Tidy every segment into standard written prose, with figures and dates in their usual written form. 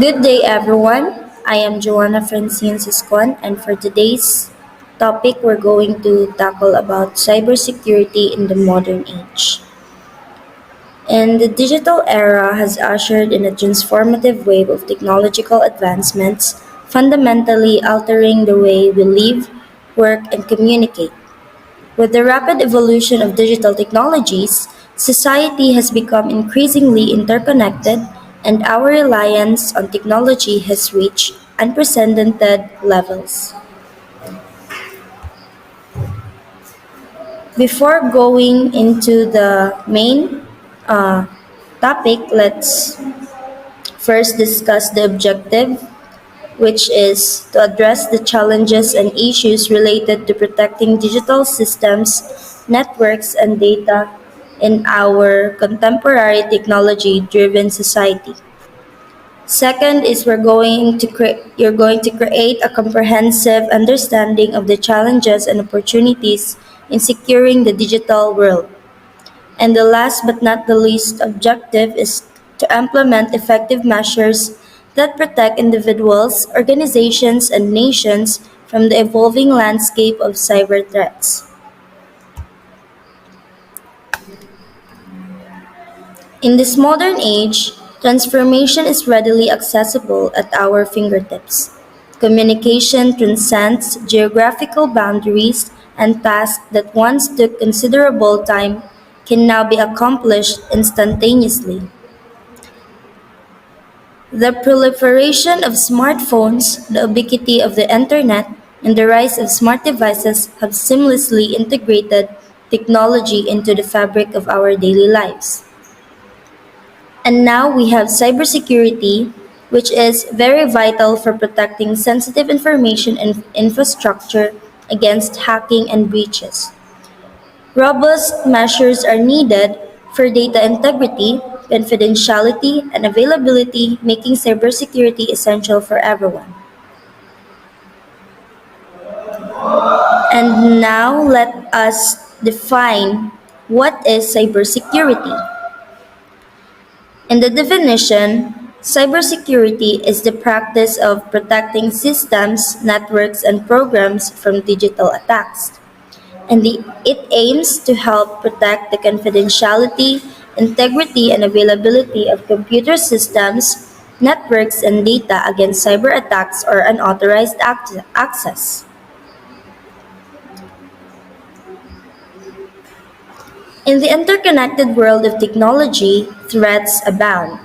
Good day, everyone. I am Joanna Francien Siscon, and for today's topic, we're going to tackle about cybersecurity in the modern age. And the digital era has ushered in a transformative wave of technological advancements, fundamentally altering the way we live, work, and communicate. With the rapid evolution of digital technologies, society has become increasingly interconnected, and our reliance on technology has reached unprecedented levels. Before going into the main uh, topic, let's first discuss the objective, which is to address the challenges and issues related to protecting digital systems, networks, and data in our contemporary technology driven society. Second is you're going to create a comprehensive understanding of the challenges and opportunities in securing the digital world. And the last but not the least objective is to implement effective measures that protect individuals, organizations, and nations from the evolving landscape of cyber threats. In this modern age, transformation is readily accessible at our fingertips. Communication transcends geographical boundaries, and tasks that once took considerable time can now be accomplished instantaneously. The proliferation of smartphones, the ubiquity of the internet, and the rise of smart devices have seamlessly integrated technology into the fabric of our daily lives. And now we have cybersecurity, which is very vital for protecting sensitive information and infrastructure against hacking and breaches. Robust measures are needed for data integrity, confidentiality, and availability, making cybersecurity essential for everyone. And now let us define what is cybersecurity. In the definition, cybersecurity is the practice of protecting systems, networks, and programs from digital attacks. It aims to help protect the confidentiality, integrity, and availability of computer systems, networks, and data against cyber attacks or unauthorized access. In the interconnected world of technology, threats abound.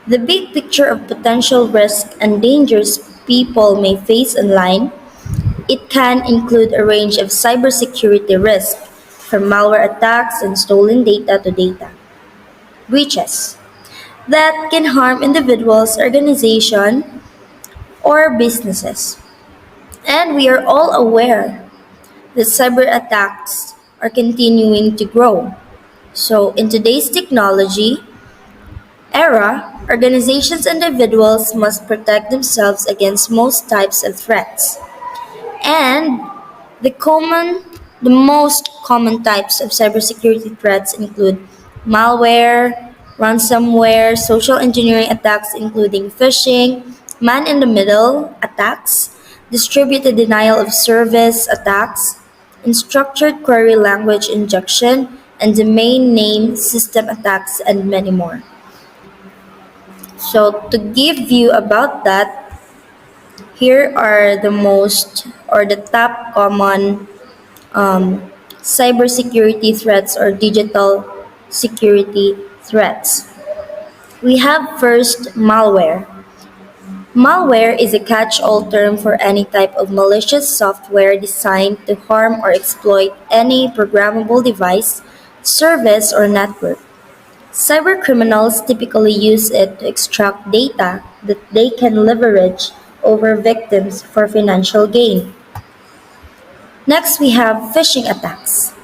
The big picture of potential risks and dangers people may face online, it can include a range of cybersecurity risks, from malware attacks and stolen data to data breaches that can harm individuals, organizations, or businesses. And we are all aware that cyber attacks are continuing to grow. So, in today's technology era, organizations and individuals must protect themselves against most types of threats. And the common, the most common types of cybersecurity threats include malware, ransomware, social engineering attacks including phishing, man-in-the-middle attacks, distributed denial of service attacks, unstructured query language injection, and domain name system attacks, and many more. So to give you about that, here are the most or the top common cybersecurity threats or digital security threats. We have first malware. Malware is a catch all term for any type of malicious software designed to harm or exploit any programmable device, service, or network. Cybercriminals typically use it to extract data that they can leverage over victims for financial gain. Next, we have phishing attacks.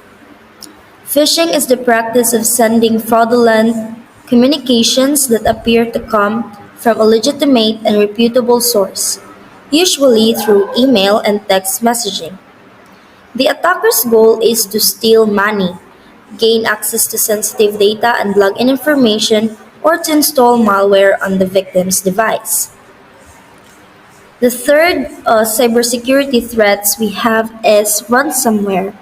Phishing is the practice of sending fraudulent communications that appear to come from a legitimate and reputable source, usually through email and text messaging. The attacker's goal is to steal money, gain access to sensitive data, and log in information or to install malware on the victim's device. The third cybersecurity threats we have is ransomware.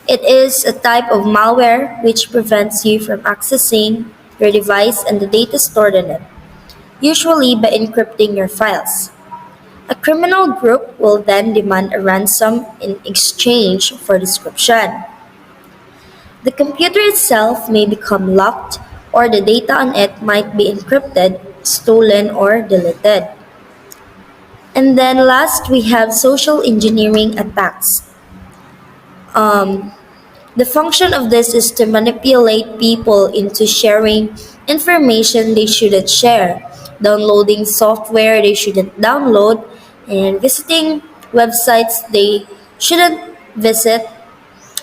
It is a type of malware which prevents you from accessing your device and the data stored in it, usually by encrypting your files. A criminal group will then demand a ransom in exchange for description. The computer itself may become locked, or the data on it might be encrypted, stolen, or deleted. And then last, we have social engineering attacks. Um, the function of this is to manipulate people into sharing information they shouldn't share, downloading software they shouldn't download, and visiting websites they shouldn't visit,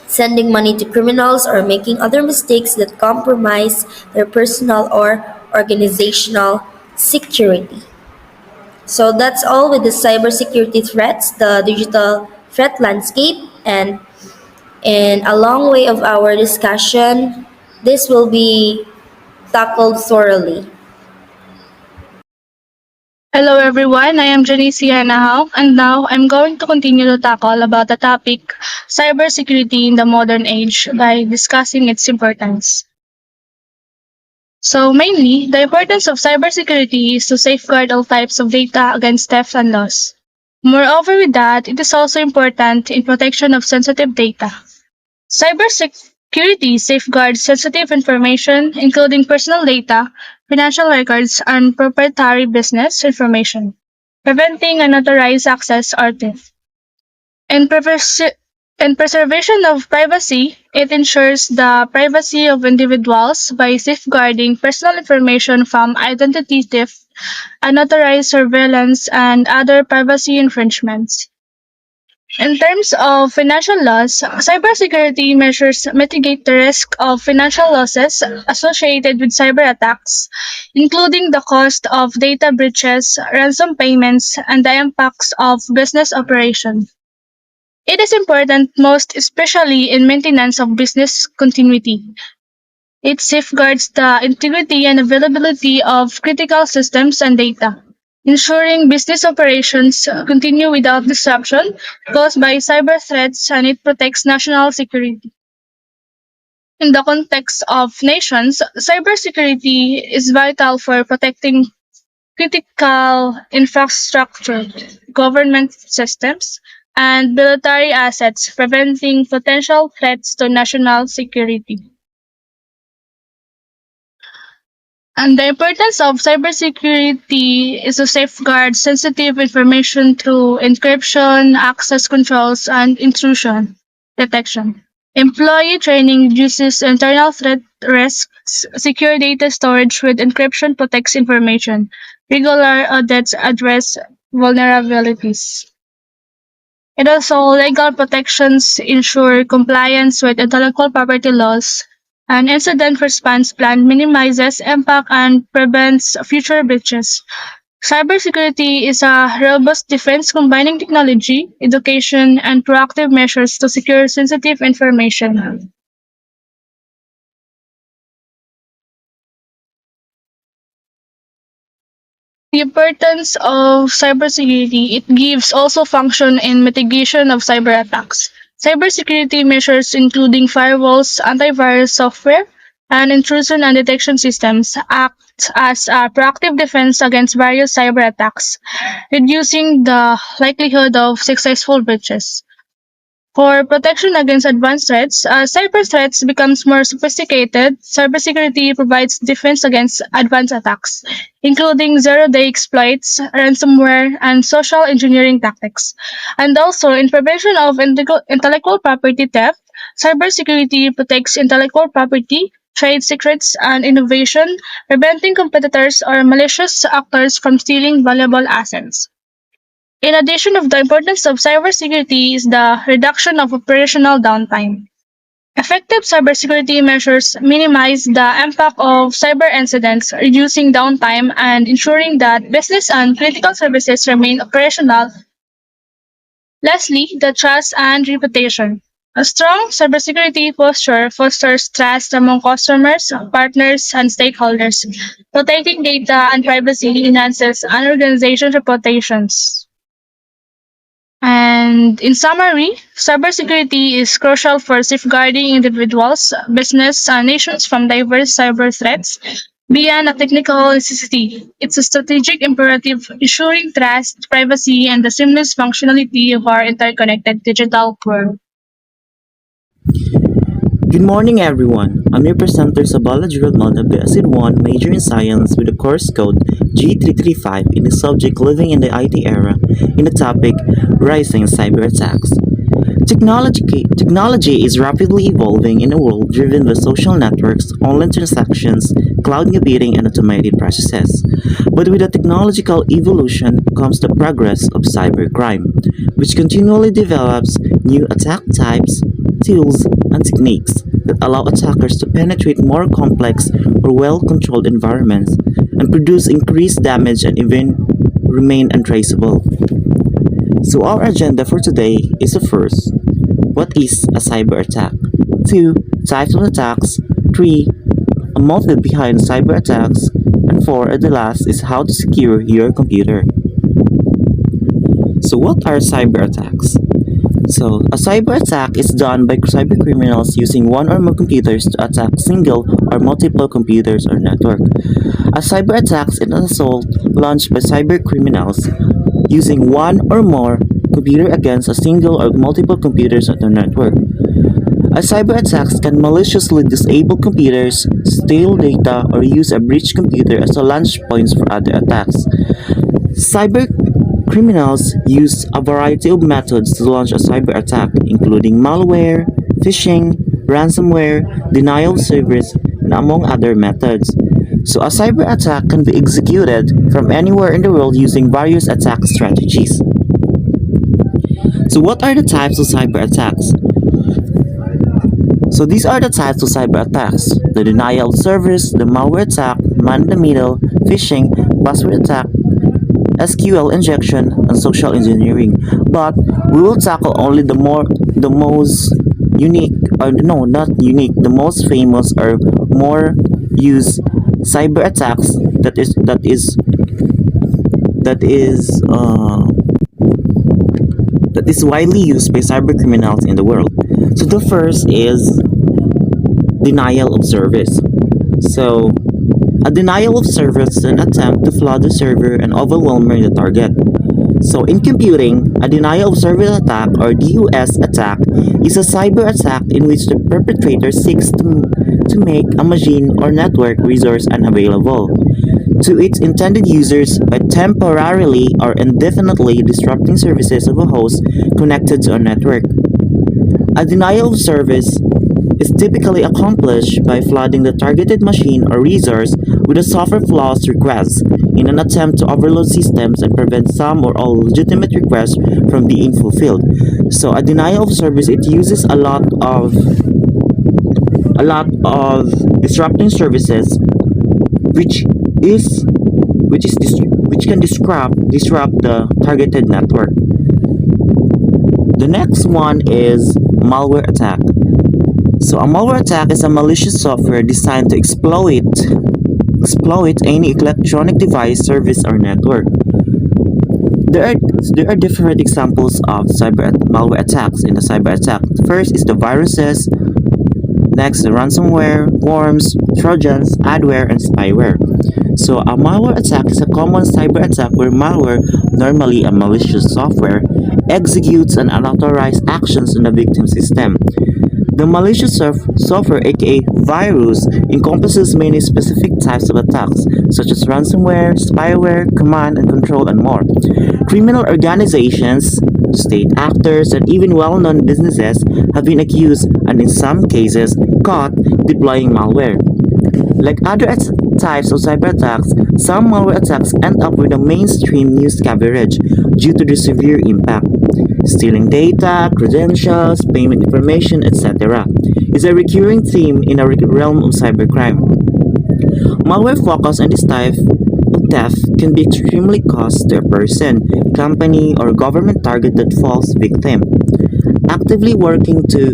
sending money to criminals, or making other mistakes that compromise their personal or organizational security. So that's all with the cybersecurity threats, the digital threat landscape, and in a long way of our discussion, this will be tackled thoroughly. Hello everyone, I am Janice C, and now I'm going to continue to tackle about the topic cybersecurity in the modern age by discussing its importance. So mainly, the importance of cybersecurity is to safeguard all types of data against theft and loss. Moreover with that, it is also important in protection of sensitive data. Cybersecurity safeguards sensitive information, including personal data, financial records, and proprietary business information, preventing unauthorized access or theft. In, in preservation of privacy, it ensures the privacy of individuals by safeguarding personal information from identity theft, unauthorized surveillance, and other privacy infringements. In terms of financial loss, cybersecurity measures mitigate the risk of financial losses associated with cyber attacks, including the cost of data breaches, ransom payments, and the impacts of business operations. It is important most especially in maintenance of business continuity. It safeguards the integrity and availability of critical systems and data, ensuring business operations continue without disruption caused by cyber threats, and it protects national security. In the context of nations, cybersecurity is vital for protecting critical infrastructure, government systems, and military assets, preventing potential threats to national security. And the importance of cybersecurity is to safeguard sensitive information through encryption, access controls, and intrusion detection. Employee training reduces internal threat risks. Secure data storage with encryption protects information. Regular audits address vulnerabilities. And also, legal protections ensure compliance with intellectual property laws. An incident response plan minimizes impact and prevents future breaches. Cybersecurity is a robust defense combining technology, education, and proactive measures to secure sensitive information. The importance of cybersecurity, it gives also function in mitigation of cyber attacks. Cybersecurity measures including firewalls, antivirus software, and intrusion and detection systems act as a proactive defense against various cyber attacks, reducing the likelihood of successful breaches. For protection against advanced threats, as cyber threats becomes more sophisticated, cybersecurity provides defense against advanced attacks, including zero-day exploits, ransomware, and social engineering tactics. And also, in prevention of intellectual property theft, cybersecurity protects intellectual property, trade secrets, and innovation, preventing competitors or malicious actors from stealing valuable assets. In addition of the importance of cybersecurity is the reduction of operational downtime. Effective cybersecurity measures minimize the impact of cyber incidents, reducing downtime and ensuring that business and critical services remain operational. Lastly, the trust and reputation. A strong cybersecurity posture fosters trust among customers, partners, and stakeholders. Protecting data and privacy enhances an organization's reputations. And in summary, cybersecurity is crucial for safeguarding individuals, business, and nations from diverse cyber threats. Beyond a technical necessity, it's a strategic imperative ensuring trust, privacy, and the seamless functionality of our interconnected digital world. Good morning, everyone. I'm your presenter, Zabala Julie of the Acid 1 major in science with the course code G335 in the subject Living in the IT Era in the topic Rising Cyber Attacks. Technology is rapidly evolving in a world driven by social networks, online transactions, cloud computing, and automated processes. But with the technological evolution comes the progress of cybercrime, which continually develops new attack types, tools, and techniques that allow attackers to penetrate more complex or well-controlled environments and produce increased damage and even remain untraceable. So our agenda for today is first, what is a cyber attack? 2. Types of attacks. 3. A motive behind cyber attacks. And 4. At the last is how to secure your computer. So what are cyber attacks? So, a cyber attack is done by cybercriminals using one or more computers to attack single or multiple computers or network. A cyber attack is an assault launched by cybercriminals using one or more computer against a single or multiple computers on the network. A cyber attack can maliciously disable computers, steal data, or use a breached computer as a launch point for other attacks. Cyber criminals use a variety of methods to launch a cyber attack, including malware, phishing, ransomware, denial of service, and among other methods. So a cyber attack can be executed from anywhere in the world using various attack strategies. So what are the types of cyber attacks? So these are the types of cyber attacks: the denial of service, the malware attack, man-in-the-middle, phishing, password attack, SQL injection, and social engineering. But we will tackle only the most unique, or no, not unique, the most famous or more used cyber attacks that is widely used by cyber criminals in the world. So the first is denial of service. So a denial of service is an attempt to flood the server and overwhelm the target. So in computing, a denial of service attack or DOS attack is a cyber attack in which the perpetrator seeks to make a machine or network resource unavailable to its intended users by temporarily or indefinitely disrupting services of a host connected to a network. A denial of service is typically accomplished by flooding the targeted machine or resource with a software flaws request in an attempt to overload systems and prevent some or all legitimate requests from being fulfilled. So a denial of service, it uses a lot of disrupting services which can disrupt the targeted network. The next one is malware attack. So a malware attack is a malicious software designed to exploit any electronic device, service, or network. There are different examples of malware attacks in the cyber attack. First is the viruses. Next, the ransomware, worms, trojans, adware, and spyware. So a malware attack is a common cyber attack where malware, normally a malicious software, executes unauthorized actions on the victim system. The malicious software, aka virus, encompasses many specific types of attacks, such as ransomware, spyware, command and control, and more. Criminal organizations, state actors, and even well-known businesses have been accused and in some cases caught deploying malware. Like other types of cyber attacks, some malware attacks end up with a mainstream news coverage due to the severe impact. Stealing data, credentials, payment information, etc. is a recurring theme in the realm of cybercrime. Malware focus on this type of theft can be extremely cost to a person, company, or government targeted false victim. Actively working to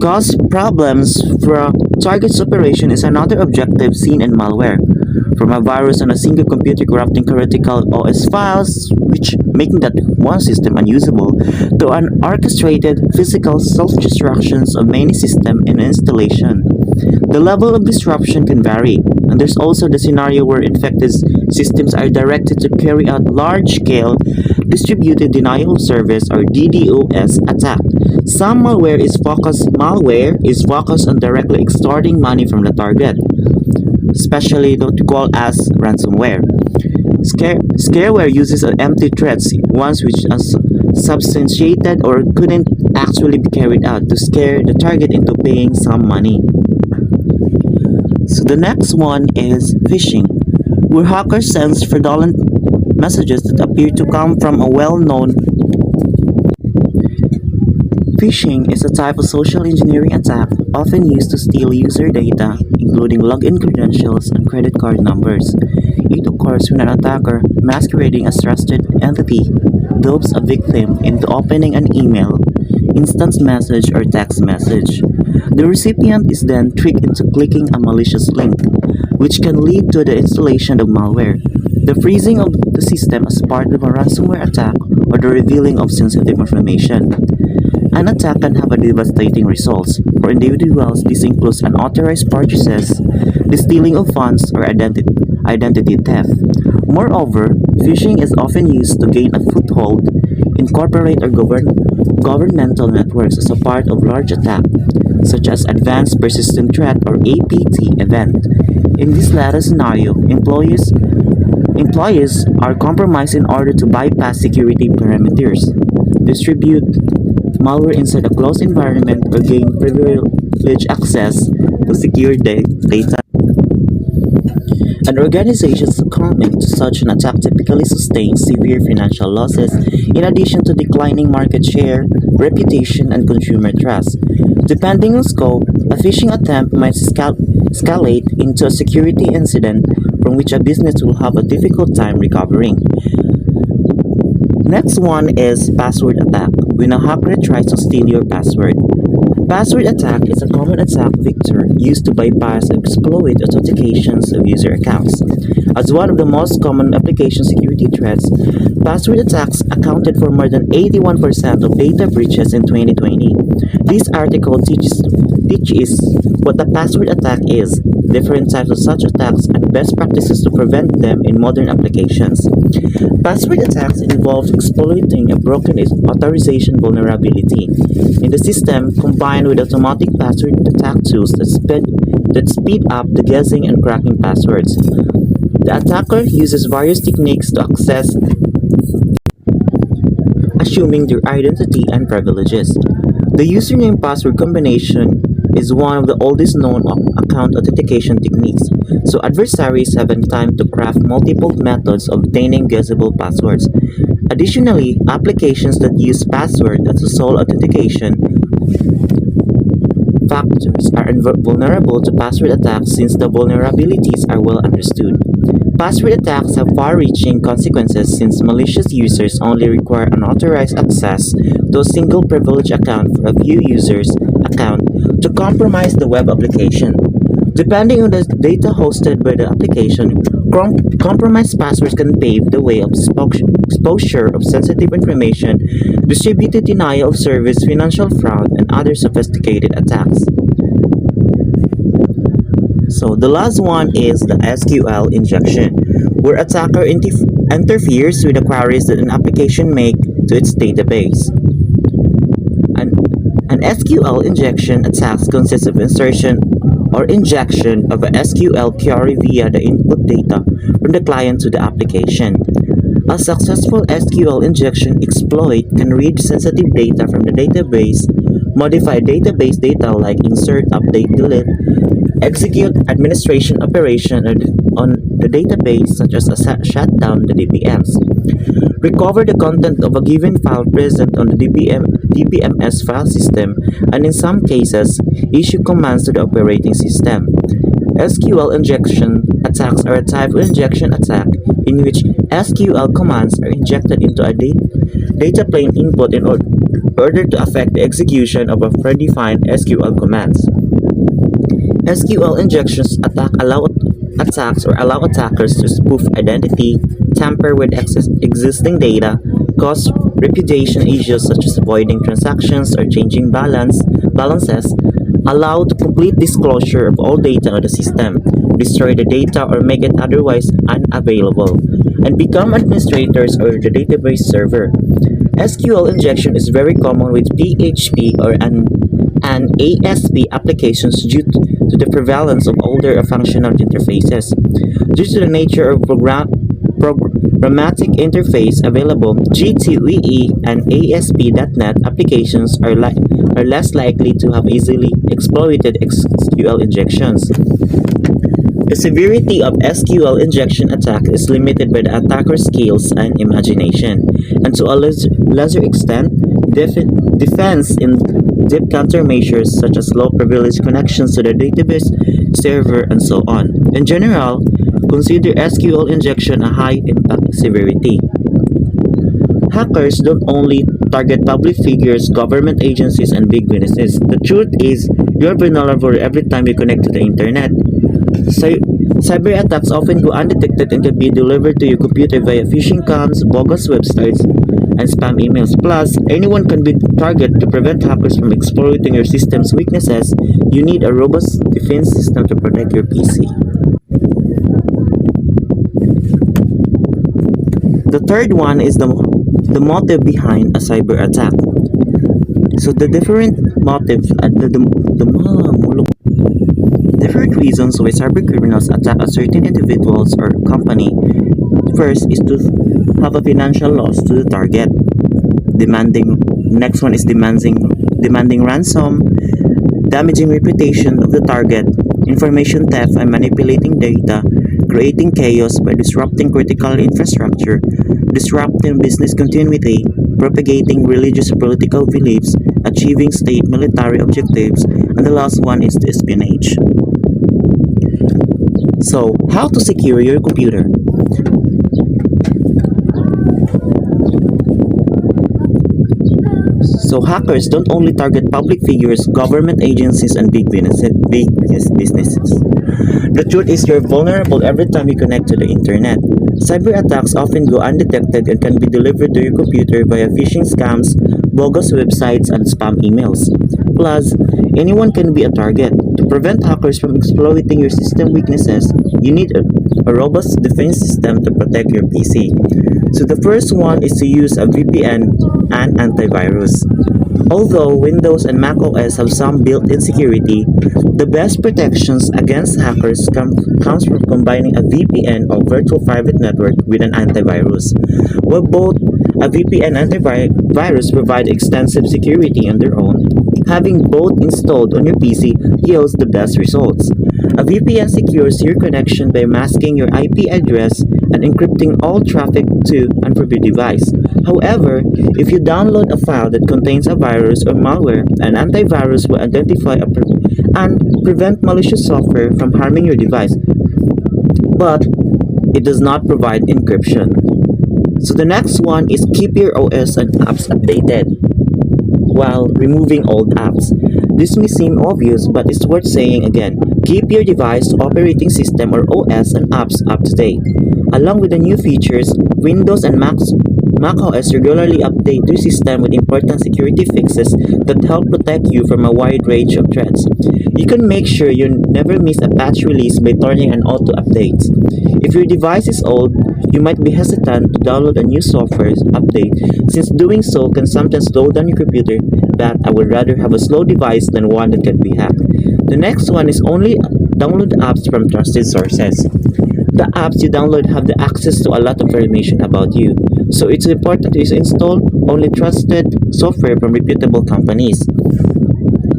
cause problems for target's operation is another objective seen in malware. From a virus on a single computer corrupting critical OS files, which making that one system unusable, to an orchestrated physical self-destructions of many systems in installation. The level of disruption can vary, and there's also the scenario where infected systems are directed to carry out large-scale distributed denial of service or DDoS attack. Some malware is focused on directly extorting money from the target, especially what we call as ransomware. Scareware uses empty threats, ones which are substantiated or couldn't actually be carried out, to scare the target into paying some money. So the next one is phishing, where hackers send fraudulent messages that appear to come from a well-known. Phishing is a type of social engineering attack often used to steal user data, including login credentials and credit card numbers. It occurs when an attacker, masquerading as trusted entity, dupes a victim into opening an email, instant message, or text message. The recipient is then tricked into clicking a malicious link, which can lead to the installation of malware, the freezing of the system as part of a ransomware attack, or the revealing of sensitive information. An attack can have a devastating results. For individuals, this includes unauthorized purchases, the stealing of funds, or identity theft. Moreover, phishing is often used to gain a foothold in corporate or governmental networks as a part of large attack, such as Advanced Persistent Threat or APT event. In this latter scenario, employees are compromised in order to bypass security parameters, distribute malware inside a closed environment, or gain privileged access to secure data. An organization succumbing to such an attack typically sustains severe financial losses, in addition to declining market share, reputation, and consumer trust. Depending on scope, a phishing attempt might escalate into a security incident from which a business will have a difficult time recovering. Next one is password attack, when a hacker tries to steal your password. Password attack is a common attack vector used to bypass and exploit authentications of user accounts. As one of the most common application security threats, password attacks accounted for more than 81% of data breaches in 2020. This article teaches what a password attack is, different types of such attacks, and best practices to prevent them in modern applications. Password attacks involve exploiting a broken authorization vulnerability in the system, combined with automatic password attack tools that speed up the guessing and cracking passwords. The attacker uses various techniques to access, assuming their identity and privileges. The username password combination is one of the oldest known account authentication techniques, so adversaries have had time to craft multiple methods of obtaining guessable passwords. Additionally, applications that use password as a sole authentication factors are vulnerable to password attacks since the vulnerabilities are well understood. Password attacks have far-reaching consequences since malicious users only require unauthorized access to a single privileged account for a few users' account to compromise the web application. Depending on the data hosted by the application, compromised passwords can pave the way of exposure of sensitive information, distributed denial of service, financial fraud, and other sophisticated attacks. So the last one is the SQL injection, where attacker interferes with the queries that an application makes to its database. An SQL injection attack consists of insertion or injection of a SQL query via the input data from the client to the application. A successful SQL injection exploit can read sensitive data from the database, modify database data like insert, update, delete, execute administration operation on the database such as shut down the DBMs, recover the content of a given file present on the DBMS file system, and in some cases, issue commands to the operating system. SQL injection attacks are a type of injection attack in which SQL commands are injected into a data plane input in order to affect the execution of a predefined SQL commands. SQL injections attacks or allow attackers to spoof identity, tamper with existing data, cause reputation issues such as avoiding transactions or changing balances, allow the complete disclosure of all data on the system, destroy the data or make it otherwise unavailable, and become administrators or the database server. SQL injection is very common with PHP or an ASP applications due to the prevalence of older functional interfaces. Due to the nature of programmatic interface available, G2EE and ASP.NET applications are less likely to have easily exploited SQL injections. The severity of SQL injection attack is limited by the attacker's skills and imagination, and to a lesser extent, defense in deep countermeasures such as low privilege connections to the database server and so on. In general, consider SQL injection a high impact severity. Hackers don't only target public figures, government agencies, and big businesses. The truth is, you're vulnerable every time you connect to the internet. Cyber attacks often go undetected and can be delivered to your computer via phishing scams, bogus websites, and spam emails. Plus, anyone can be targeted. To prevent hackers from exploiting your system's weaknesses, you need a robust defense system to protect your PC. The third one is the motive behind a cyber attack. So the different motives, different reasons why cyber criminals attack a certain individuals or company. First is to have a financial loss to the target. Next one is demanding ransom, damaging reputation of the target, information theft and manipulating data, creating chaos by disrupting critical infrastructure, disrupting business continuity, propagating religious or political beliefs, achieving state military objectives, and the last one is the espionage. So, how to secure your computer? So hackers don't only target public figures, government agencies, and big businesses. The truth is you're vulnerable every time you connect to the internet. Cyber attacks often go undetected and can be delivered to your computer via phishing scams, bogus websites, and spam emails. Plus, anyone can be a target. To prevent hackers from exploiting your system weaknesses, you need a robust defense system to protect your PC. So the first one is to use a VPN and antivirus. Although Windows and Mac OS have some built-in security, the best protections against hackers comes from combining a VPN or virtual private network with an antivirus. While both a VPN and antivirus provide extensive security on their own, having both installed on your PC yields the best results. A VPN secures your connection by masking your IP address and encrypting all traffic to and from your device. However, if you download a file that contains a virus or malware, an antivirus will identify and prevent malicious software from harming your device, but it does not provide encryption. So the next one is keep your OS and apps updated while removing old apps. This may seem obvious, but it's worth saying again. Keep your device, operating system, or OS and apps up to date. Along with the new features, Windows and Mac OS regularly update your system with important security fixes that help protect you from a wide range of threats. You can make sure you never miss a patch release by turning on auto updates. If your device is old, you might be hesitant to download a new software update, since doing so can sometimes slow down your computer. But I would rather have a slow device than one that can be hacked. The next one is only download apps from trusted sources. The apps you download have the access to a lot of information about you, so it's important to install only trusted software from reputable companies.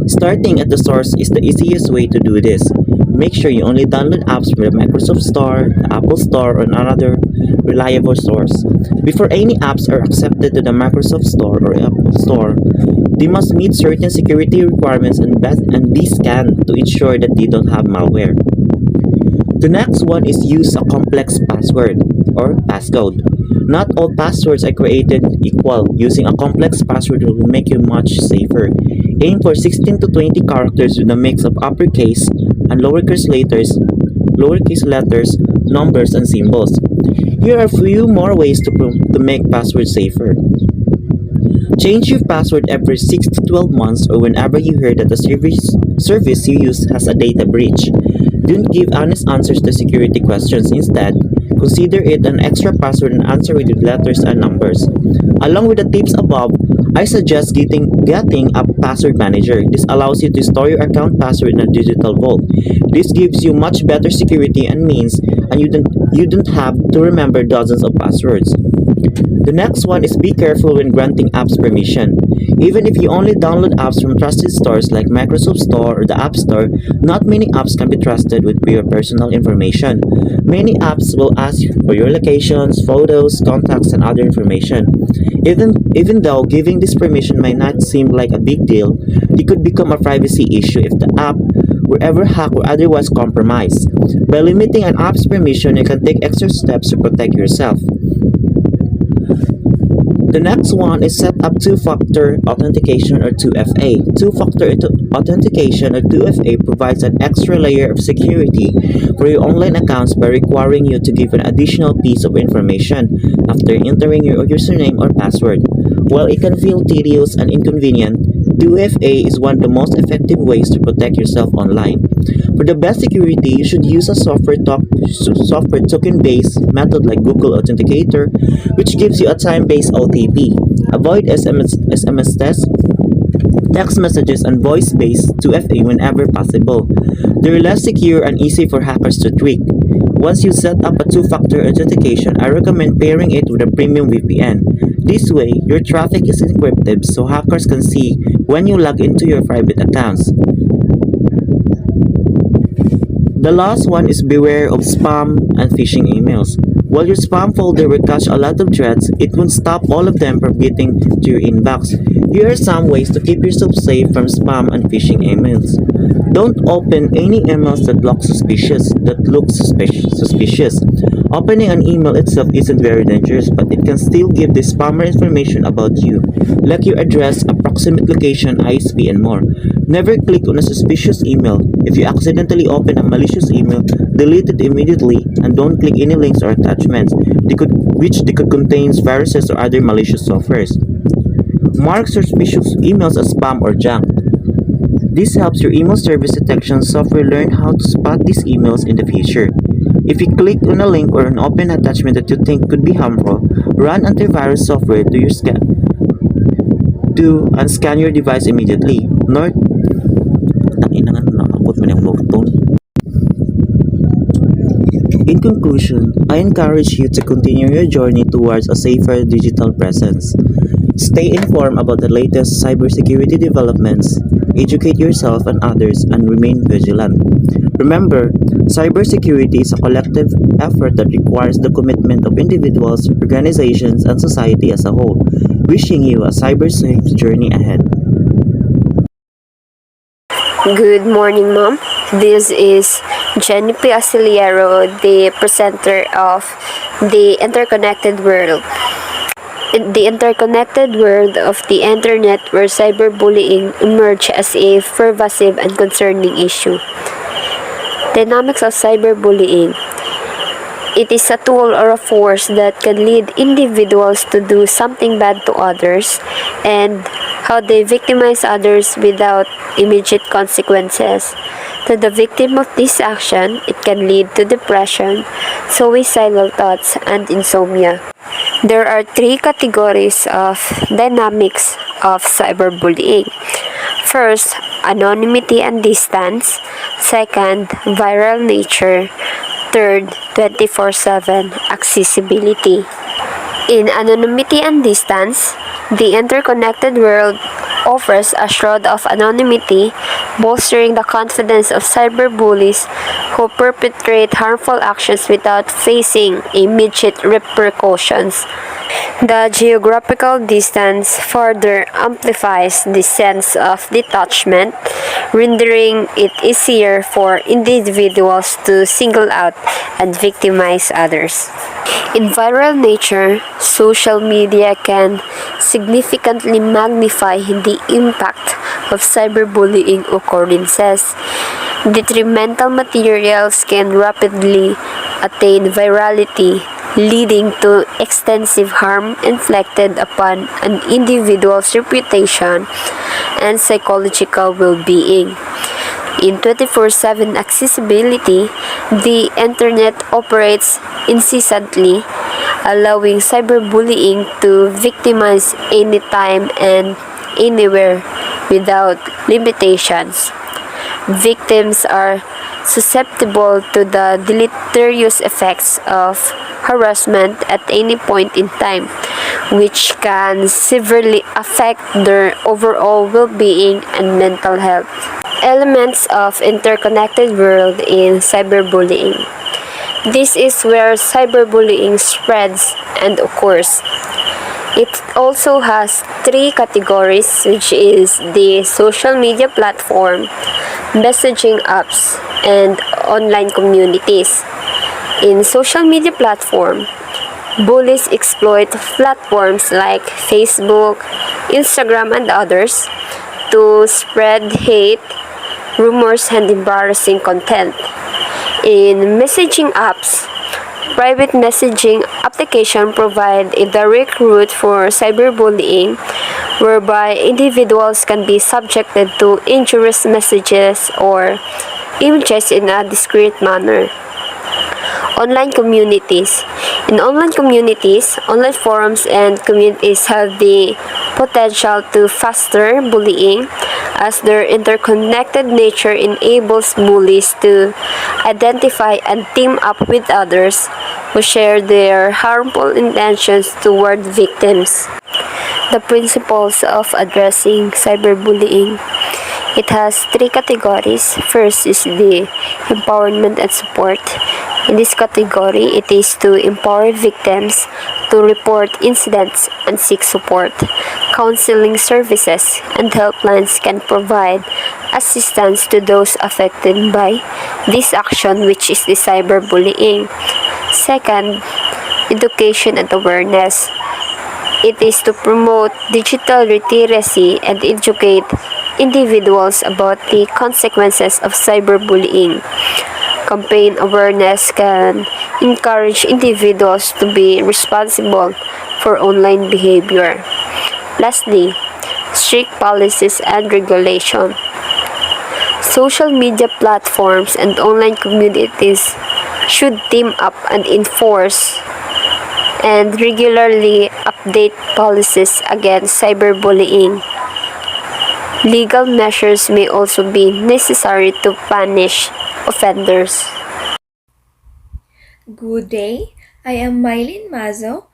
Starting at the source is the easiest way to do this. Make sure you only download apps from the Microsoft Store, the Apple Store, or another reliable source. Before any apps are accepted to the Microsoft Store or Apple Store, they must meet certain security requirements and be scanned to ensure that they don't have malware. The next one is use a complex password or passcode. Not all passwords are created equal. Using a complex password will make you much safer. Aim for 16 to 20 characters with a mix of uppercase and lowercase letters, numbers, and symbols. Here are a few more ways to make passwords safer. Change your password every 6 to 12 months or whenever you hear that the service you use has a data breach. Don't give honest answers to security questions. Instead, consider it an extra password and answer it with letters and numbers. Along with the tips above, I suggest getting a password manager. This allows you to store your account password in a digital vault. This gives you much better security and means and you don't have to remember dozens of passwords. The next one is be careful when granting apps permission. Even if you only download apps from trusted stores like Microsoft Store or the App Store, not many apps can be trusted with your personal information. Many apps will ask for your locations, photos, contacts, and other information. Even though giving this permission might not seem like a big deal, it could become a privacy issue if the app were ever hacked or otherwise compromised. By limiting an app's permission, you can take extra steps to protect yourself. The next one is set up two-factor authentication or 2FA. Two-factor authentication or 2FA provides an extra layer of security for your online accounts by requiring you to give an additional piece of information after entering your username or password. While it can feel tedious and inconvenient, 2FA is one of the most effective ways to protect yourself online. For the best security, you should use a software token-based method like Google Authenticator, which gives you a time-based OTP. Avoid SMS text messages, and voice-based 2FA whenever possible. They're less secure and easy for hackers to tweak. Once you set up a two-factor authentication, I recommend pairing it with a premium VPN. This way, your traffic is encrypted so hackers can see when you log into your private accounts. The last one is beware of spam and phishing emails. While your spam folder will catch a lot of threats, it won't stop all of them from getting to your inbox. Here are some ways to keep yourself safe from spam and phishing emails. Don't open any emails that look suspicious. Opening an email itself isn't very dangerous, but it can still give the spammer information about you, like your address, approximate location, ISP, and more. Never click on a suspicious email. If you accidentally open a malicious email, delete it immediately and don't click any links or attachments which could contain viruses or other malicious softwares. Mark suspicious emails as spam or junk. This helps your email service detection software learn how to spot these emails in the future. If you click on a link or an open attachment that you think could be harmful, run antivirus software and scan your device immediately. In conclusion, I encourage you to continue your journey towards a safer digital presence. Stay informed about the latest cybersecurity developments, educate yourself and others, and remain vigilant. Remember, cybersecurity is a collective effort that requires the commitment of individuals, organizations, and society as a whole. Wishing you a cyber-safe journey ahead. Good morning, Mom. This is Janice C, Astillero, the presenter of The Interconnected World. In the interconnected world of the internet where cyberbullying emerged as a pervasive and concerning issue. Dynamics of cyberbullying. It is a tool or a force that can lead individuals to do something bad to others and how they victimize others without immediate consequences. To the victim of this action, it can lead to depression, suicidal thoughts, and insomnia. There are three categories of dynamics of cyberbullying. First, anonymity and distance. Second, viral nature. Third, 24/7 accessibility. In anonymity and distance, the interconnected world offers a shroud of anonymity, bolstering the confidence of cyberbullies who perpetrate harmful actions without facing immediate repercussions. The geographical distance further amplifies the sense of detachment, rendering it easier for individuals to single out and victimize others. In viral nature, social media can significantly magnify the impact of cyberbullying occurrences. Detrimental materials can rapidly attain virality, leading to extensive harm inflicted upon an individual's reputation and psychological well-being. In 24/7 accessibility, the internet operates incessantly, allowing cyberbullying to victimize anytime and anywhere without limitations. Victims are susceptible to the deleterious effects of harassment at any point in time, which can severely affect their overall well-being and mental health. Elements of interconnected world in cyberbullying. This is where cyberbullying spreads and occurs. It also has three categories, which is the social media platform, messaging apps, and online communities. In social media platform, bullies exploit platforms like Facebook, Instagram, and others to spread hate, rumors, and embarrassing content. In messaging apps, private messaging applications provide a direct route for cyberbullying, whereby individuals can be subjected to injurious messages or images in a discreet manner. Online communities. In online communities, online forums and communities have the potential to foster bullying, as their interconnected nature enables bullies to identify and team up with others who share their harmful intentions toward victims. The principles of addressing cyberbullying. It has three categories. First is the empowerment and support. In this category, it is to empower victims to report incidents and seek support. Counseling services and helplines can provide assistance to those affected by this action, which is the cyberbullying. Second, education and awareness. It is to promote digital literacy and educate individuals about the consequences of cyberbullying. Campaign awareness can encourage individuals to be responsible for online behavior. Lastly, strict policies and regulation. Social media platforms and online communities should team up and enforce and regularly update policies against cyberbullying. Legal measures may also be necessary to punish offenders. Good day, I am Maylyn Mazo.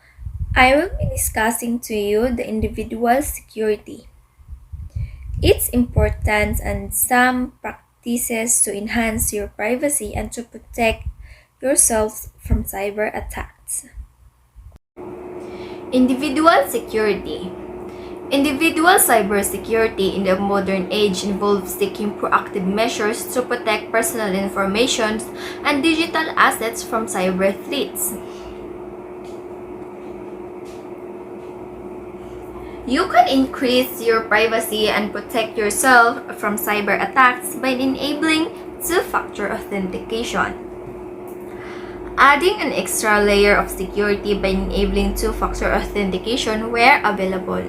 I will be discussing to you the individual security, its importance, and some practices to enhance your privacy and to protect yourself from cyber attacks. Individual security. Individual cybersecurity in the modern age involves taking proactive measures to protect personal information and digital assets from cyber threats. You can increase your privacy and protect yourself from cyber attacks by enabling two-factor authentication. Adding an extra layer of security by enabling two-factor authentication where available.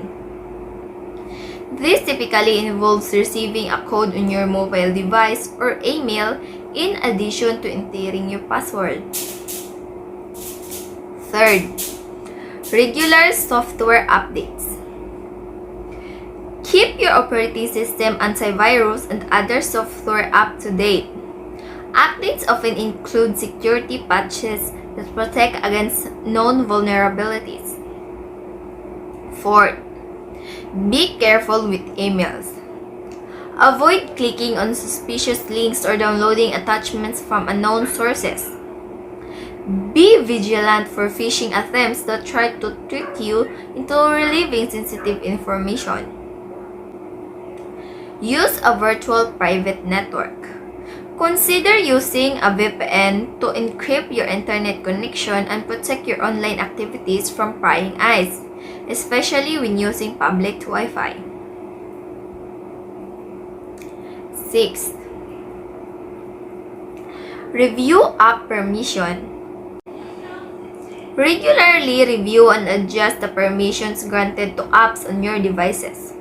This typically involves receiving a code on your mobile device or email in addition to entering your password. Third, regular software updates. Keep your operating system, antivirus, and other software up to date. Updates often include security patches that protect against known vulnerabilities. Fourth, be careful with emails. Avoid clicking on suspicious links or downloading attachments from unknown sources. Be vigilant for phishing attempts that try to trick you into relieving sensitive information. Use a virtual private network. Consider using a VPN to encrypt your internet connection and protect your online activities from prying eyes, especially when using public Wi-Fi. 6. Review app permission. Regularly review and adjust the permissions granted to apps on your devices.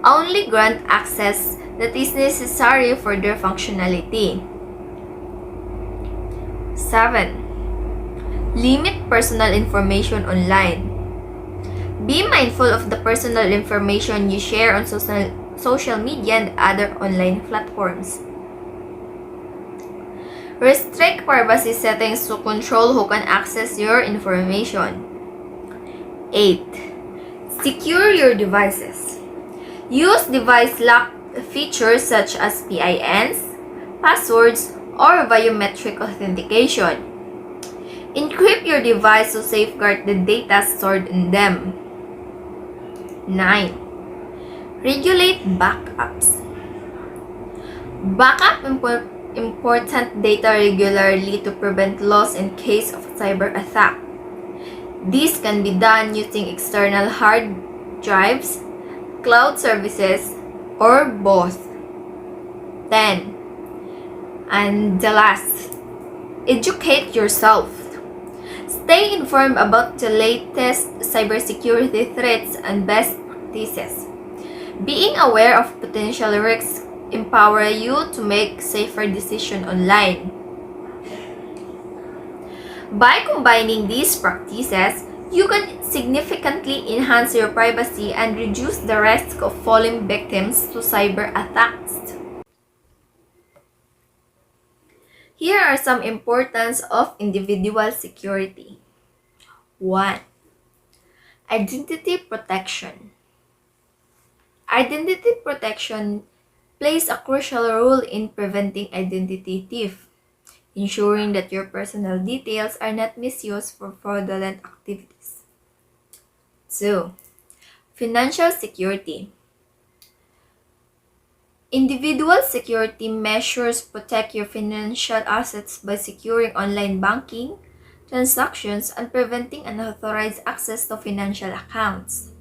Only grant access that is necessary for their functionality. 7. Limit personal information online. Be mindful of the personal information you share on social media and other online platforms. Restrict privacy settings to control who can access your information. 8. Secure your devices. Use device lock features such as PINs, passwords, or biometric authentication. Encrypt your device to safeguard the data stored in them. 9. Regulate backups. Backup important data regularly to prevent loss in case of cyber attack. This can be done using external hard drives, cloud services, or both. 10. And the last, educate yourself. Stay informed about the latest cybersecurity threats and best practices. Being aware of potential risks empower you to make safer decisions online. By combining these practices, you can significantly enhance your privacy and reduce the risk of falling victims to cyber attacks. Here are some importance of individual security. 1. Identity protection. Identity protection plays a crucial role in preventing identity theft, ensuring that your personal details are not misused for fraudulent activities. 2. Financial security. Individual security measures protect your financial assets by securing online banking, transactions, and preventing unauthorized access to financial accounts.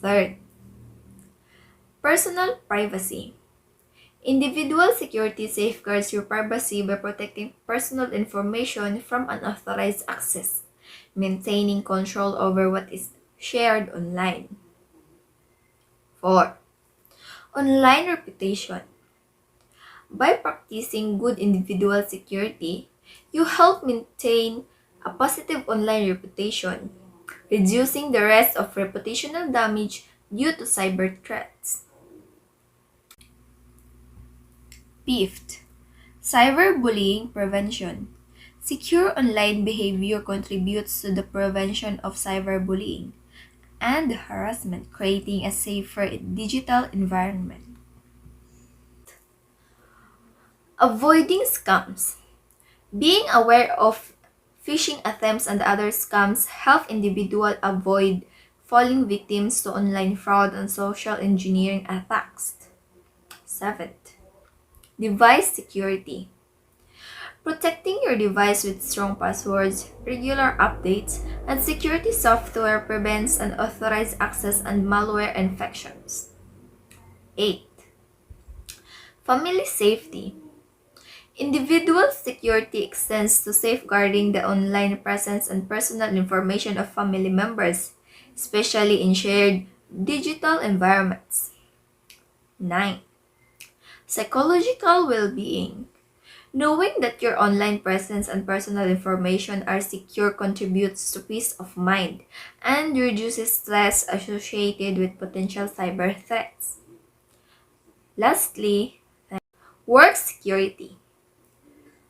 3. Personal privacy. Individual security safeguards your privacy by protecting personal information from unauthorized access, maintaining control over what is shared online. 4. Online reputation. By practicing good individual security, you help maintain a positive online reputation, reducing the risk of reputational damage due to cyber threats. 5th, cyberbullying prevention. Secure online behavior contributes to the prevention of cyberbullying and harassment, creating a safer digital environment. Avoiding scams. Being aware of phishing attempts and other scams help individuals avoid falling victims to online fraud and social engineering attacks. 7th, device security. Protecting your device with strong passwords, regular updates, and security software prevents unauthorized access and malware infections. 8. Family safety. Individual security extends to safeguarding the online presence and personal information of family members, especially in shared digital environments. 9. Psychological well-being. Knowing that your online presence and personal information are secure contributes to peace of mind and reduces stress associated with potential cyber threats. Lastly, work security.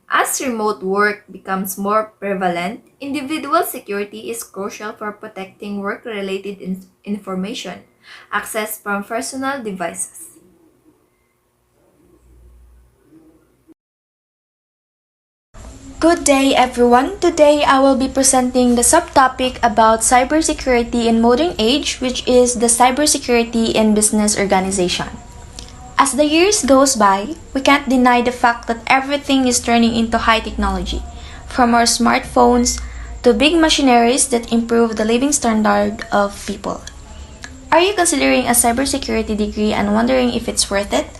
As remote work becomes more prevalent, individual security is crucial for protecting work-related information accessed from personal devices. Good day, everyone. Today I will be presenting the subtopic about cybersecurity in modern age, which is the cybersecurity in business organization. As the years goes by, we can't deny the fact that everything is turning into high technology, from our smartphones to big machineries that improve the living standard of people. Are you considering a cybersecurity degree and wondering if it's worth it?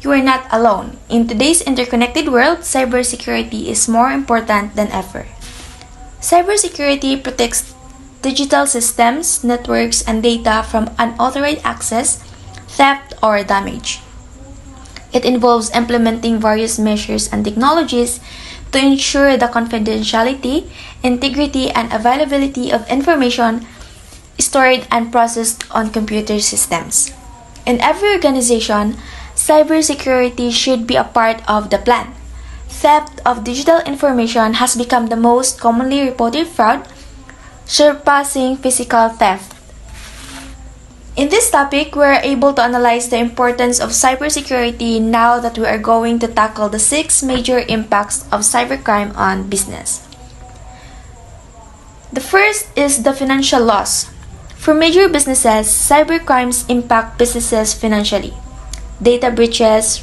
You are not alone. In today's interconnected world, cybersecurity is more important than ever. Cybersecurity protects digital systems, networks, and data from unauthorized access, theft, or damage. It involves implementing various measures and technologies to ensure the confidentiality, integrity, and availability of information stored and processed on computer systems. In every organization, cybersecurity should be a part of the plan. Theft of digital information has become the most commonly reported fraud, surpassing physical theft. In this topic, we are able to analyze the importance of cybersecurity now that we are going to tackle the 6 major impacts of cybercrime on business. The first is the financial loss. For major businesses, cybercrimes impact businesses financially. Data breaches,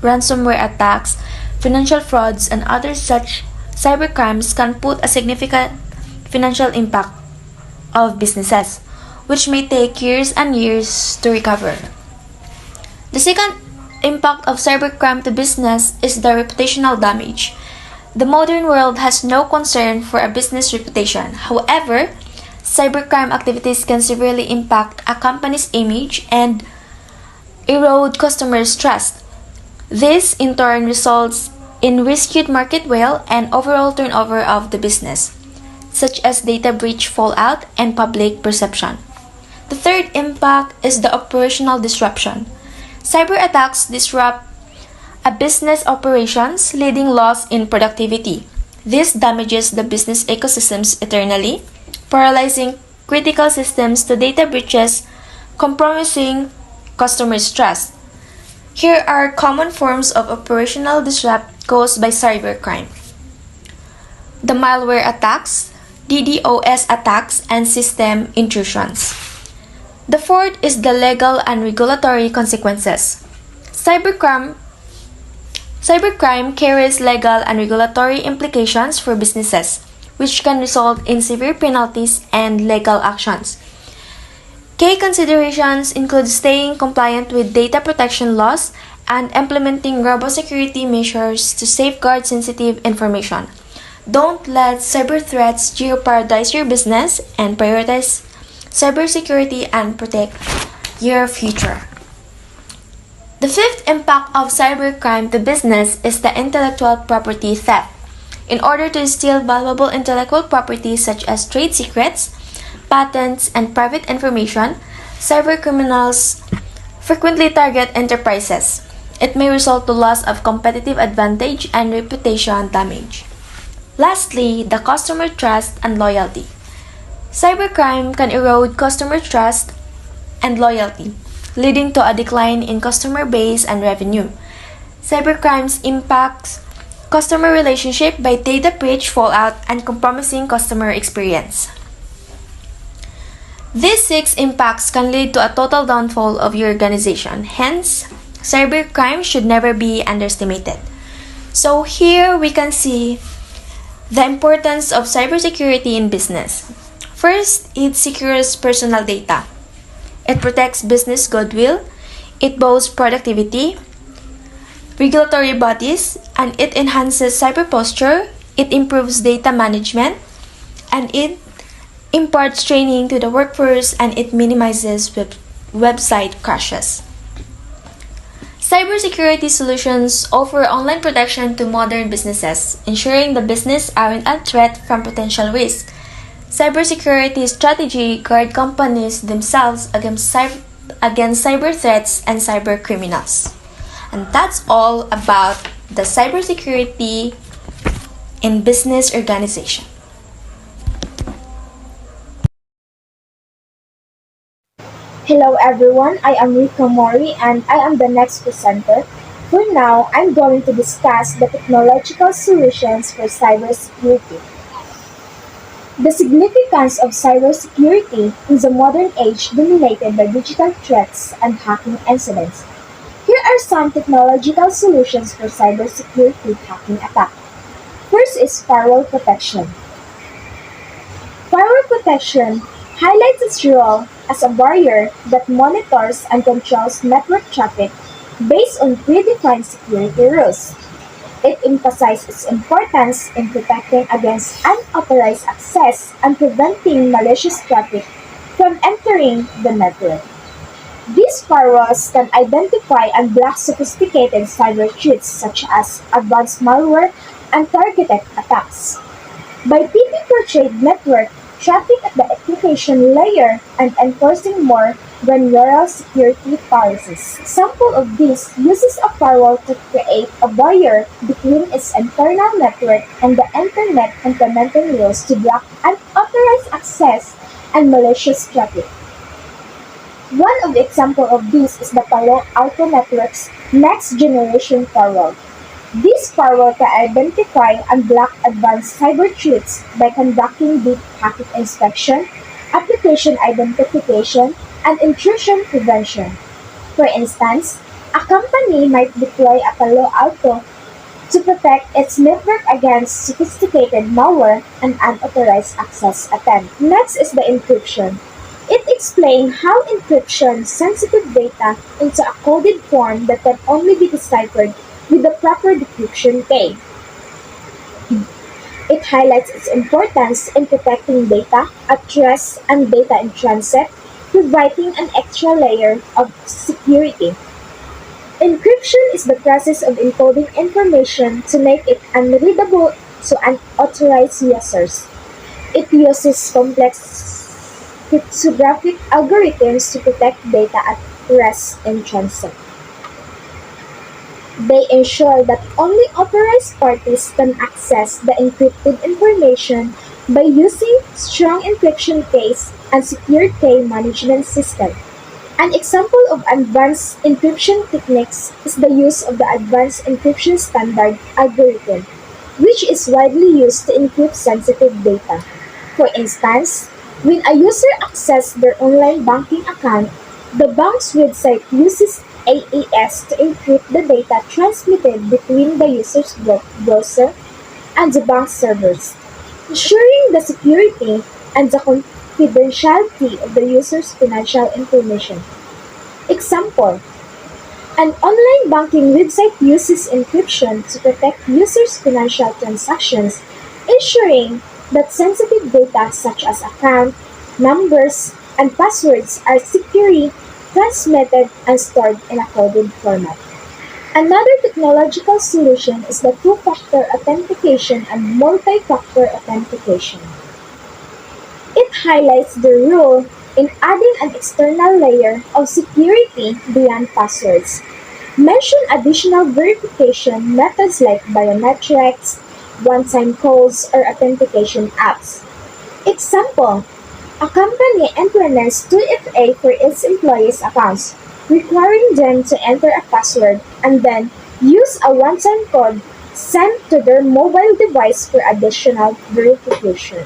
ransomware attacks, financial frauds, and other such cybercrimes can put a significant financial impact of businesses, which may take years and years to recover. The second impact of cybercrime to business is the reputational damage. The modern world has no concern for a business reputation. However, cybercrime activities can severely impact a company's image and erode customers' trust. This, in turn, results in reduced market value and overall turnover of the business, such as data breach fallout and public perception. The third impact is the operational disruption. Cyber attacks disrupt a business operations, leading loss in productivity. This damages the business ecosystems eternally, paralyzing critical systems to data breaches, compromising customers' trust. Here are common forms of operational disrupt caused by cybercrime: the malware attacks, DDoS attacks, and system intrusions. The fourth is the legal and regulatory consequences. Cybercrime carries legal and regulatory implications for businesses, which can result in severe penalties and legal actions. Key considerations include staying compliant with data protection laws and implementing robust security measures to safeguard sensitive information. Don't let cyber threats jeopardize your business, and prioritize cybersecurity and protect your future. The fifth impact of cybercrime to business is the intellectual property theft. In order to steal valuable intellectual property such as trade secrets, patents, and private information, cybercriminals frequently target enterprises. It may result to loss of competitive advantage and reputation damage. Lastly, the customer trust and loyalty. Cybercrime can erode customer trust and loyalty, leading to a decline in customer base and revenue. Cybercrimes impacts customer relationship by data breach, fallout, and compromising customer experience. These 6 impacts can lead to a total downfall of your organization. Hence, cybercrime should never be underestimated. So here we can see the importance of cybersecurity in business. First, it secures personal data. It protects business goodwill. It boosts productivity, regulatory bodies, and it enhances cyber posture. It improves data management, and it imparts training to the workforce, and it minimizes website crashes. Cybersecurity solutions offer online protection to modern businesses, ensuring the business aren't a threat from potential risk. Cybersecurity strategy guard companies themselves against cyber threats and cyber criminals. And that's all about the cybersecurity in business organization. Hello everyone, I am Rica and I am the next presenter. For now, I'm going to discuss the technological solutions for cybersecurity. The significance of cybersecurity in the modern age dominated by digital threats and hacking incidents. Here are some technological solutions for cybersecurity hacking attack. First is firewall protection. Firewall protection highlights its role as a barrier that monitors and controls network traffic based on predefined security rules. It emphasizes its importance in protecting against unauthorized access and preventing malicious traffic from entering the network. These firewalls can identify and block sophisticated cyber threats such as advanced malware and targeted attacks. By keeping portrayed network traffic at the application layer and enforcing more granular security policies. Example of this uses a firewall to create a barrier between its internal network and the internet, implementing rules to block unauthorized access and malicious traffic. One of the examples of this is the Palo Alto Network's next generation firewall. This firewall can identify and block advanced cyber threats by conducting deep packet inspection, application identification, and intrusion prevention. For instance, a company might deploy a Palo Alto to protect its network against sophisticated malware and unauthorized access attempts. Next is the encryption. It explains how encryption sensitive data into a coded form that can only be deciphered with the proper decryption key. It highlights its importance in protecting data at rest and data in transit, providing an extra layer of security. Encryption is the process of encoding information to make it unreadable to unauthorized users. It uses complex cryptographic algorithms to protect data at rest in transit. They ensure that only authorized parties can access the encrypted information by using strong encryption keys and secure key management system. An example of advanced encryption techniques is the use of the Advanced Encryption Standard algorithm, which is widely used to encrypt sensitive data. For instance, when a user accesses their online banking account, the bank's website uses AES to encrypt the data transmitted between the user's browser and the bank's servers, ensuring the security and the confidentiality of the user's financial information. Example: an online banking website uses encryption to protect users' financial transactions, ensuring that sensitive data such as account, numbers, and passwords are securely transmitted and stored in a coded format. Another technological solution is the two-factor authentication and multi-factor authentication. It highlights the role in adding an external layer of security beyond passwords. Mention additional verification methods like biometrics, one-time codes, or authentication apps. Example: a company implements 2FA for its employees' accounts, requiring them to enter a password and then use a one-time code sent to their mobile device for additional verification.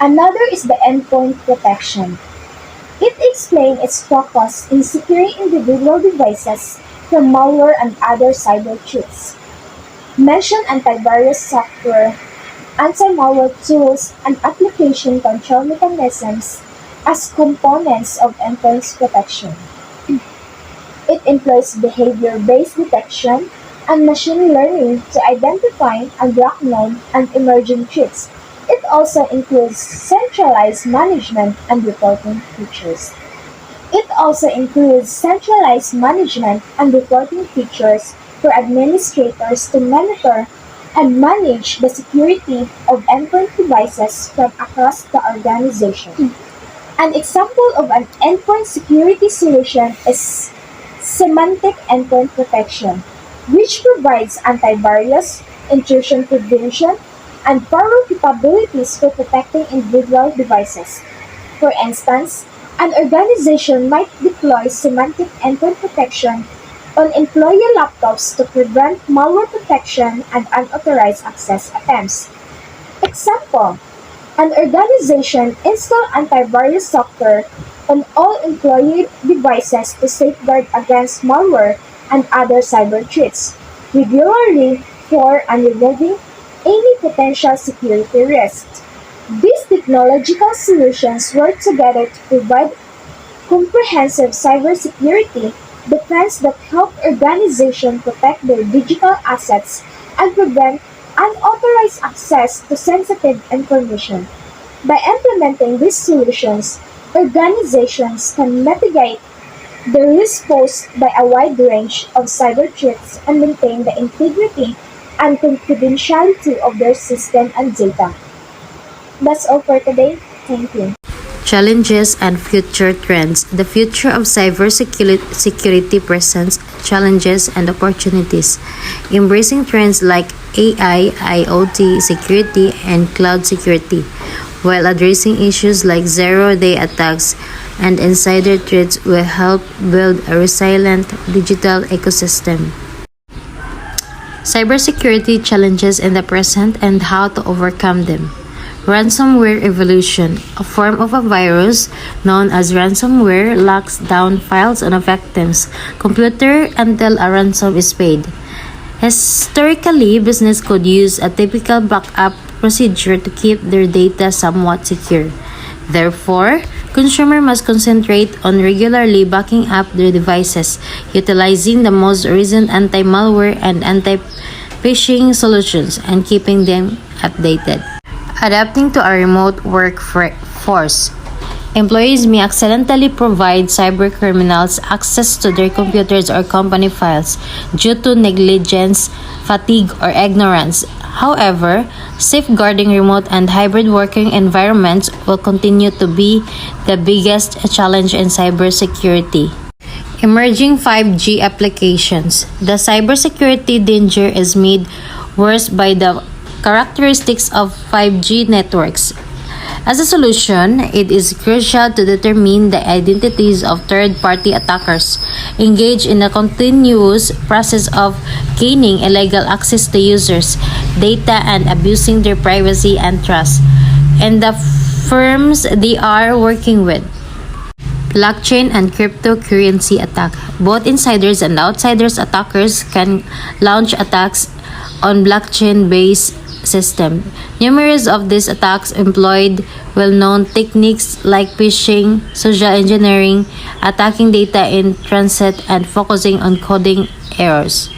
Another is the endpoint protection. It explains its focus in securing individual devices from malware and other cyber threats. Mention antivirus software, anti-malware tools, and application control mechanisms as components of endpoint protection. It employs behavior-based detection and machine learning to identify and block known and emerging threats. It also includes centralized management and reporting features. For administrators to monitor and manage the security of endpoint devices from across the organization. An example of an endpoint security solution is semantic endpoint protection, which provides antivirus, intrusion prevention, and firewall capabilities for protecting individual devices. For instance, An organization might deploy semantic endpoint protection on employee laptops to prevent malware protection and unauthorized access attempts. Example: an organization install antivirus software on all employee devices to safeguard against malware and other cyber threats regularly for and removing any potential security risks. These technological solutions work together to provide comprehensive cybersecurity defense that help organizations protect their digital assets and prevent unauthorized access to sensitive information. By implementing these solutions, organizations can mitigate the risk posed by a wide range of cyber threats and maintain the integrity and confidentiality of their system and data. That's all for today. Thank you. Challenges and future trends. The future of cybersecurity presents challenges and opportunities. Embracing trends like AI, IoT security, and cloud security, while addressing issues like zero-day attacks and insider threats will help build a resilient digital ecosystem. Cybersecurity challenges in the present and how to overcome them. Ransomware evolution. A form of a virus known as ransomware locks down files on a victim's computer until a ransom is paid. Historically, business could use a typical backup procedure to keep their data somewhat secure. Therefore, consumers must concentrate on regularly backing up their devices, utilizing the most recent anti-malware and anti-phishing solutions, and keeping them updated. Adapting to a remote workforce. Employees may accidentally provide cybercriminals access to their computers or company files due to negligence, fatigue, or ignorance. However, safeguarding remote and hybrid working environments will continue to be the biggest challenge in cybersecurity. Emerging 5G applications. The cybersecurity danger is made worse by the characteristics of 5G networks. As a solution, it is crucial to determine the identities of third-party attackers engaged in a continuous process of gaining illegal access to users' data and abusing their privacy and trust, and the firms they are working with. Blockchain and cryptocurrency attack. Both insiders and outsiders attackers can launch attacks on blockchain-based system. Numerous of these attacks employed well-known techniques like phishing, social engineering, attacking data in transit, and focusing on coding errors.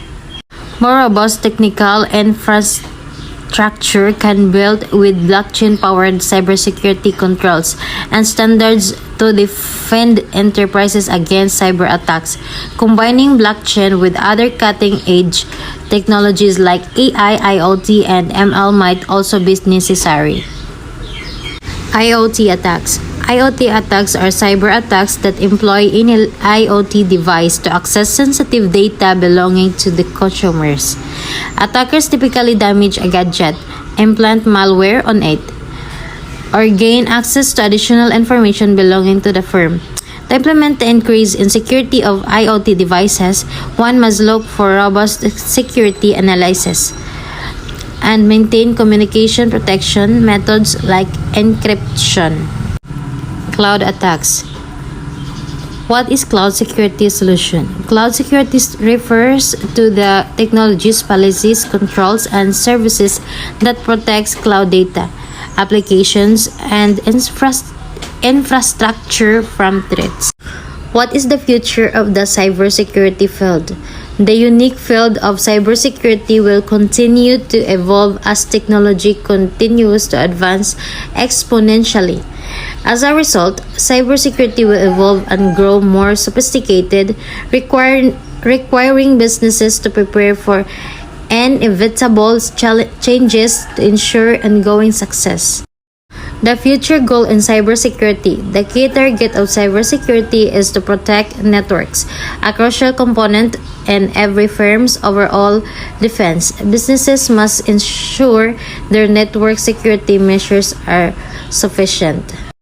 More robust technical infrastructure can build with blockchain-powered cybersecurity controls and standards to defend enterprises against cyber attacks. Combining blockchain with other cutting-edge technologies like AI, IoT, and ML might also be necessary. IoT attacks. IoT attacks are cyber attacks that employ any IoT device to access sensitive data belonging to the consumers. Attackers typically damage a gadget, implant malware on it, or gain access to additional information belonging to the firm. To implement the increase in security of IoT devices, one must look for robust security analysis and maintain communication protection methods like encryption. Cloud attacks. What is cloud security solution? Cloud security refers to the technologies, policies, controls, and services that protects cloud data, applications, and infrastructure from threats. What is the future of the cybersecurity field? The unique field of cybersecurity will continue to evolve as technology continues to advance exponentially. As a result, cybersecurity will evolve and grow more sophisticated, requiring businesses to prepare for inevitable changes to ensure ongoing success. The future goal in cybersecurity. The key target of cybersecurity is to protect networks, a crucial component in every firm's overall defense. Businesses must ensure their network security measures are sufficient.